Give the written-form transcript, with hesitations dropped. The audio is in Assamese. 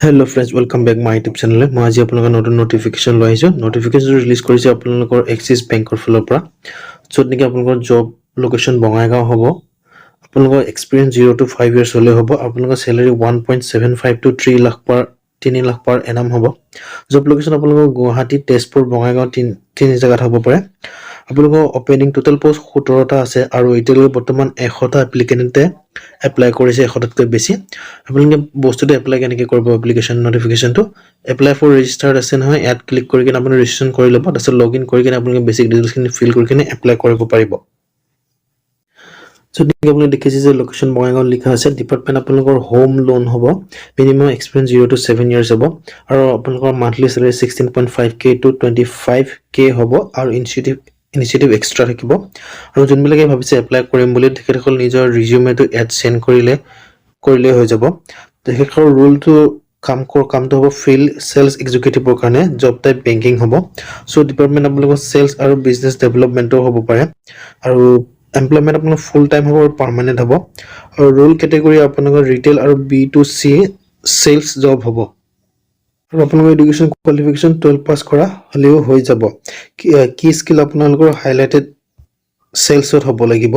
Hello friends, welcome back my YouTube channel. মই আজি আপোনালোকৰ নতুন নোটিফিকেশন লৈ আহিছো। নোটিফিকেশন ৰিলিজ কৰিছে আপোনালোকৰ এক্সিছ বেংকৰ ফালৰ পৰা। য'ত নেকি আপোনালোকৰ জব লোকেশন বঙাইগাঁও হ'ব। আপোনালোকৰ এক্সপেৰিয়েন্স 0 to 5 years হলে হ'ব। আপোনালোকৰ স্যালাৰি 1.75 to 3 লাখ per annum হ'ব। জব লোকেশন আপোনালোকৰ গুৱাহাটী, তেজপুৰ, বঙাইগাঁও তিনি জায়গাত হ'ব পাৰে। আপোনালোকৰ ওপেনিং টোটাল পোষ্ট 17টা আছে আৰু এতিয়ালৈকে বৰ্তমান 100টা এপ্লিকেন্টে এপ্লাই কৰিছে 100টাতকৈ বেছি। আপোনালোকে বস্তুটো এপ্লাই কেনেকৈ কৰিব এপ্লিকেশন নোটিফিকেশনটো এপ্লাই ফৰ ৰেজিষ্টাৰ্ড আছে নহয় ইয়াত ক্লিক কৰি কিনে আপুনি ৰেজিষ্ট্ৰেচন কৰি ল'ব তাৰপিছত লগইন কৰি কিনে আপোনালোকে বেসিক ডিটেইলছখিনি ফিল কৰি কিনে এপ্লাই কৰিব পাৰিব। So আপুনি দেখিছে যে লোকেশন বঙাইগাঁও লিখা আছে ডিপাৰ্টমেন্ট আপোনালোকৰ হোম লোন হ'ব মিনিমাম এক্সপেৰিয়েন্স 0 to 7 years হ'ব আৰু আপোনালোকৰ মান্থলি স্যালাৰি 16.5k to 25k হ'ব আৰু ইনিচিয়েটিভ এক্সট্ৰা থাকিব আৰু যোনবিলাকে ভাবিছে এপ্লাই কৰিম বুলি তেখেতসকল নিজৰ ৰিজিউমেটো এড সেন্ড কৰিলে হৈ যাব। তেখেতৰ ৰোলটো কামটো হ'ব ফিল্ড সেলস এক্সিকিউটিভৰ কাৰণে জব টাইপ বেংকিং হ'ব। সো ডিপাৰ্টমেন্ট আপোনালোকৰ সেলস আৰু বিজনেস ডেভেলপমেন্টৰ হ'ব পাৰে আৰু এমপ্লয়মেন্ট আপোনালোকৰ ফুল টাইম হ'ব আৰু পাৰ্মানেন্ট হ'ব আৰু ৰোল কেটেগৰী আপোনালোকৰ ৰিটেল আৰু B2C সেলস জব হ'ব আৰু আপোনালোকৰ এডুকেশন কোৱালিফিকেশন 12 পাস কৰা হলেও হৈ যাব। কি স্কিল আপোনালোকৰ হাইলাইটেড সেলসত হ'ব লাগিব